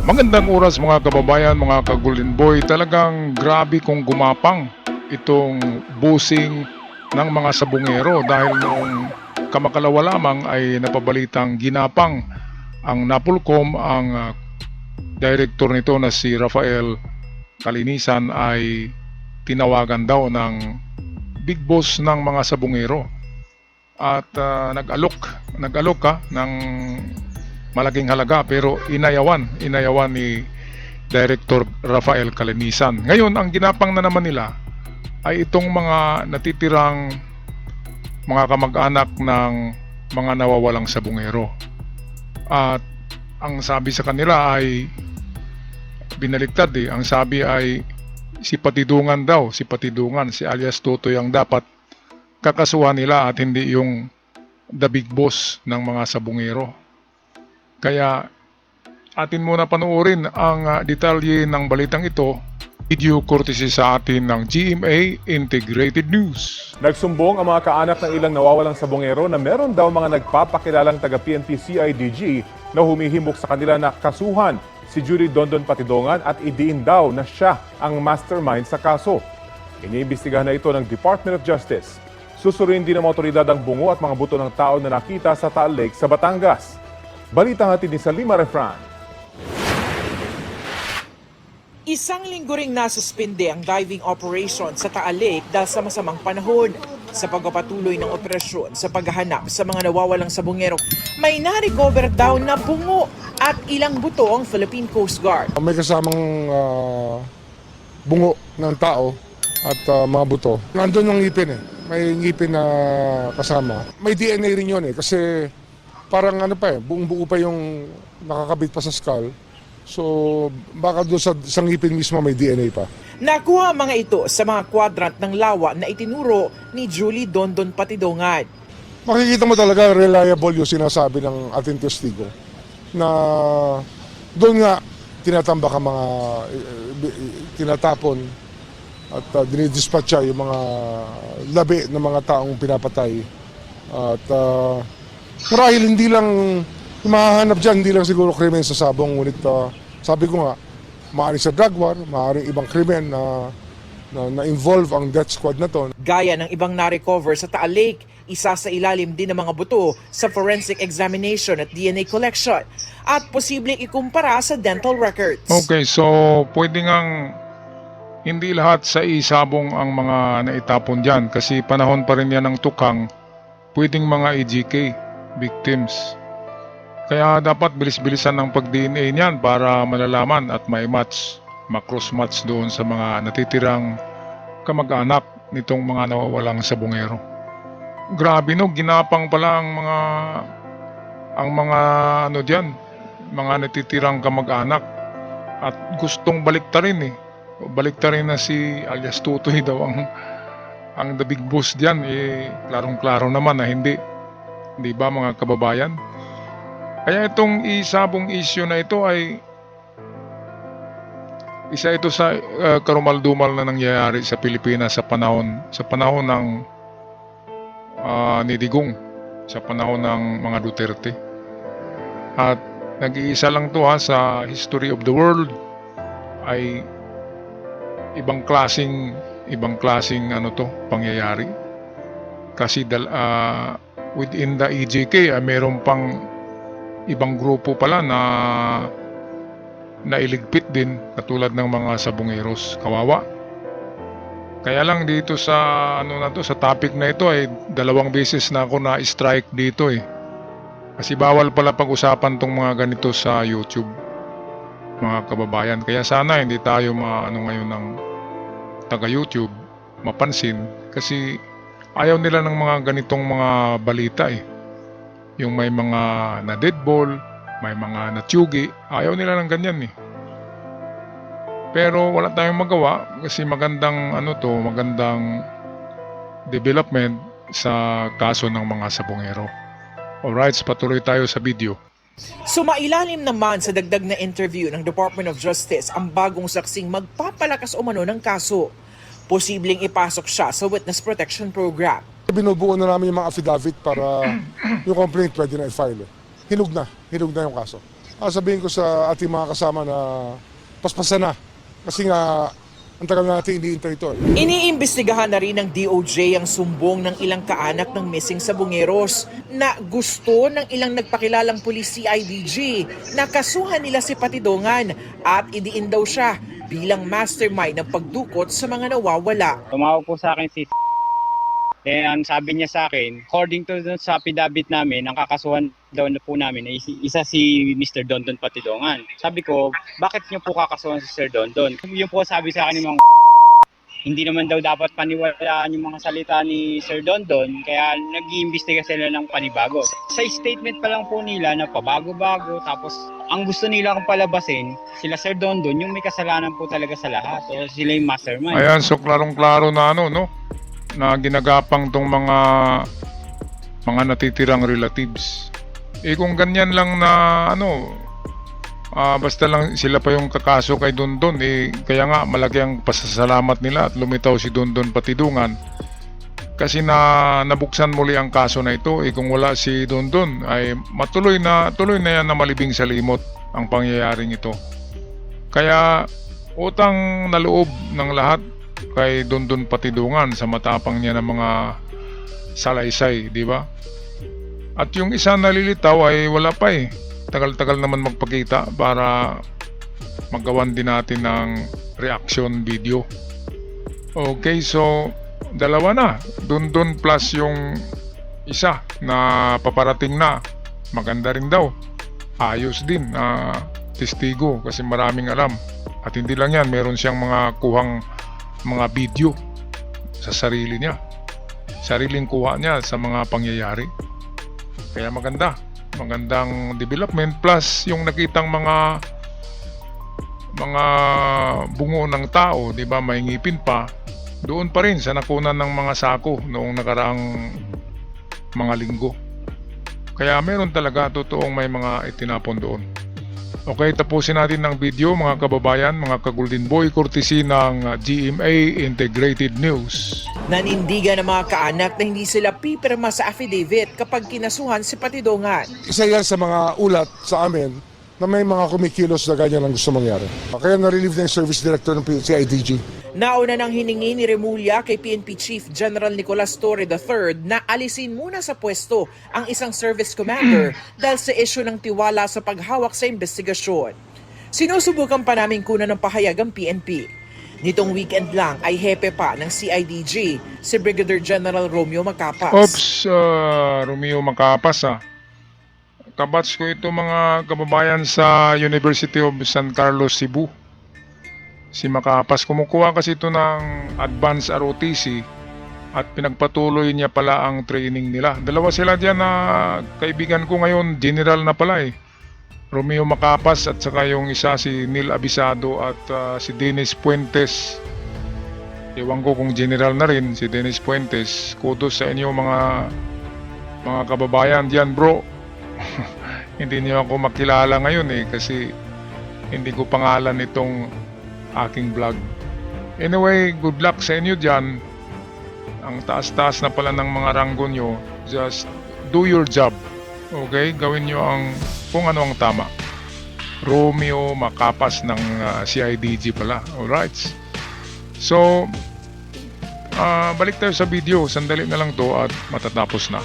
Magandang oras mga kababayan, mga ka-Golden Boy. Talagang grabe kung gumapang itong busing ng mga sabungero dahil noong kamakalawa lamang ay napabalitang ginapang ang Napolcom. Ang director nito na si Rafael Kalinisan ay tinawagan daw ng big boss ng mga sabungero at nag-alok ng malaking halaga, pero inayawan ni Director Rafael Kalinisan. Ngayon, ang ginapang na naman nila ay itong mga natitirang mga kamag-anak ng mga nawawalang sabungero. At ang sabi sa kanila ay binaliktad Ang sabi ay si Patidungan daw, si alias Tutoy ang dapat kakasuhan nila at hindi yung the big boss ng mga sabungero. Kaya atin muna panoorin ang detalye ng balitang ito. Video courtesy sa atin ng GMA Integrated News. Nagsumbong ang mga kaanak ng ilang nawawalang sabongero na meron daw mga nagpapakilalang taga-PNP CIDG na humihimok sa kanila na kasuhan si Julie Dondon Patidongan at idiin daw na siya ang mastermind sa kaso. Iniimbestigahan na ito ng Department of Justice. Susurin din ng mga otoridad ang bungo at mga buto ng tao na nakita sa Taal Lake sa Batangas. Balitang hatid ni Salima Refran. Isang linggo ring nasuspinde ang diving operation sa Taal Lake dahil sa masamang panahon. Sa pagpapatuloy ng operasyon sa paghahanap sa mga nawawalang sabungero, may na-recover daw na bungo at ilang buto ang Philippine Coast Guard. May kasamang bungo ng tao at mga buto. Nandun yung ngipin May ngipin na kasama. May DNA rin yun kasi parang buong buo pa yung nakakabit pa sa skull. So baka doon sa ngipin mismo may DNA pa. Nakuha ang mga ito sa mga kwadrant ng lawa na itinuro ni Julie Dondon Patidongan. Makikita mo talaga reliable yung sinasabi ng ating testigo na doon nga tinatambak ang mga tinatapon at dinidispatcha yung mga labi ng mga taong pinapatay. At marahil hindi lang mahahanap dyan, hindi lang siguro krimen sa sabong, ngunit sabi ko nga, maaaring sa drug war, maaaring ibang krimen na involve ang death squad na to. Gaya ng ibang na-recover sa Taal Lake, isa sa ilalim din ng mga buto sa forensic examination at DNA collection at posibleng ikumpara sa dental records. Okay, so pwede ngang hindi lahat sa isabong ang mga naitapon dyan kasi panahon pa rin yan ng tukang, pwedeng mga EGK victims. Kaya dapat bilis-bilisan ng pag-DNA niyan para malalaman at may match, ma-cross-match doon sa mga natitirang kamag-anak nitong mga nawawalang sabungero. Grabe ginapang pala ang mga diyan, mga natitirang kamag-anak at gustong baliktarin Baliktarin na si alias Tutoy daw ang the big boss diyan. Klarong-klaro naman na hindi. Di ba mga kababayan? Kaya itong isabong issue na ito ay isa ito sa karumal-dumal na nangyayari sa Pilipinas sa panahon ng ni Digong, sa panahon ng mga Duterte. At nag-iisa lang to sa history of the world ay ibang klasing pangyayari. Kasi within the EJK ay meron pang ibang grupo pala na nailigpit din katulad ng mga sabungeros. Kawawa. Kaya lang dito sa sa topic na ito ay 2 beses na ako na-strike dito Kasi bawal pala pag-usapan tong mga ganito sa YouTube, mga kababayan. Kaya sana hindi tayo ngayon ng taga YouTube mapansin kasi ayaw nila ng mga ganitong mga balita Yung may mga na deadball, may mga natsugi, ayaw nila ng ganyan Pero wala tayong magawa kasi magandang magandang development sa kaso ng mga sabungero. Alright, patuloy tayo sa video. Sumailalim naman sa dagdag na interview ng Department of Justice ang bagong saksing magpapalakas umano ng kaso. Posibleng ipasok siya sa Witness Protection Program. Binubuo na namin yung mga affidavit para yung complaint pwede na i-file. Hinog na yung kaso. sabihin ko sa ating mga kasama na paspasan na. Kasi nga, ang tagal na natin iniintay ito. Iniimbestigahan na rin ng DOJ ang sumbong ng ilang kaanak ng missing sabungeros na gusto ng ilang nagpakilalang pulis CIDG na kasuhan nila si Patidongan at idiin daw siya bilang mastermind ng pagdukot sa mga nawawala. Tumawag po sa akin si ang sabi niya sa akin, according to dun sa affidavit namin, ang kakasuhan daw na po namin ay isa si Mr. Dondon Patidongan. Sabi ko, bakit niyo po kakasuhan si Sir Dondon? Yung po sabi sa akin ng mga hindi naman daw dapat paniwalaan yung mga salita ni Sir Dondon, kaya nag-iimbestiga sila ng panibago. Sa statement pa lang po nila na pabago-bago, tapos ang gusto nila akong palabasin, sila Sir Dondon, yung may kasalanan po talaga sa lahat. O sila yung mastermind. Ayan, so klarong-klaro na no? Na ginagapang tong mga natitirang relatives. Kung ganyan lang na basta lang sila pa yung kakaso kay Dondon, kaya nga malaki ang pasasalamat nila at lumitaw si Dondon Patidongan. Kasi nabuksan muli ang kaso na ito. Kung wala si Dondon ay tuloy na yan na malibing sa limot ang pangyayaring ito. Kaya utang na loob ng lahat kay Dondon Patidongan sa matapang niya ng mga salaysay, di ba? At yung isa nalilitaw ay wala pa Tagal-tagal naman magpakita para magawan din natin ng reaction video. Okay, so dalawa na. Dondon plus yung isa na paparating na. Maganda rin daw. Ayos din na testigo kasi maraming alam. At hindi lang yan, meron siyang mga kuhang mga video sa sarili niya. Sariling kuha niya sa mga pangyayari. Kaya magandang development plus yung nakitang mga bungo ng tao, 'di ba, may ngipin pa. Doon pa rin sa nakunan ng mga sako noong nakaraang mga linggo. Kaya meron talaga totoong may mga itinapon doon. Okay, tapusin natin ng video mga kababayan, mga ka-Golden Boy, courtesy ng GMA Integrated News. Nanindigan ng mga kaanak na hindi sila pipirma sa affidavit kapag kinasuhan si Patidongan. Isa yan sa mga ulat sa amin na may mga kumikilos na ganyan ang gusto mangyari. Kaya na-relieve na yung service director ng CIDG. Nauna nang hiningi ni Remulla kay PNP Chief General Nicolas Torre III na alisin muna sa pwesto ang isang service commander dahil sa isyu ng tiwala sa paghawak sa investigasyon. Sinusubukan pa namin kunan ng pahayag ang PNP. Nitong weekend lang ay hepe pa ng CIDG si Brigadier General Romeo Macapas. Oops, Romeo Macapas Kabats ko ito mga kababayan sa University of San Carlos, Cebu. Si Macapas, kumukuha kasi ito ng advanced ROTC at pinagpatuloy niya pala ang training nila. Dalawa sila diyan na kaibigan ko ngayon, general na pala Romeo Macapas at saka yung isa si Neil Abisado at si Dennis Puentes. Ewan ko kung general na rin si Dennis Puentes. Kudos sa inyo mga kababayan diyan, bro. Hindi niyo ako makilala ngayon kasi hindi ko pangalan itong aking vlog. Anyway, good luck sa inyo dyan. Ang taas-taas na pala ng mga ranggo nyo. Just do your job. Okay? Gawin nyo kung ano ang tama. Romeo Macapas ng CIDG pala. Alright. So, balik tayo sa video. Sandali na lang to at matatapos na.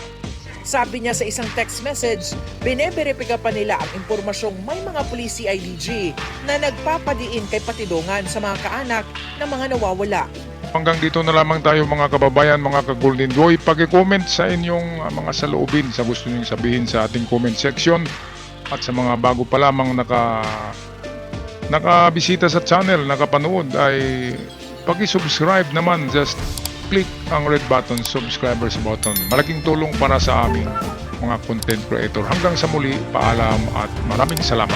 Sabi niya sa isang text message, bineberipika pa nila ang impormasyong may mga pulis CIDG na nagpapadiin kay Patidongan sa mga kaanak ng mga nawawala. Hanggang dito na lamang tayo mga kababayan, mga ka-Golden Boy. Pag-comment sa inyong mga saloobin sa gusto niyong sabihin sa ating comment section. At sa mga bago pa lamang nakabisita sa channel, nakapanood, ay pag-subscribe naman. Just click ang red button, subscribers button. Malaking tulong para sa aming mga content creator. Hanggang sa muli, paalam at maraming salamat.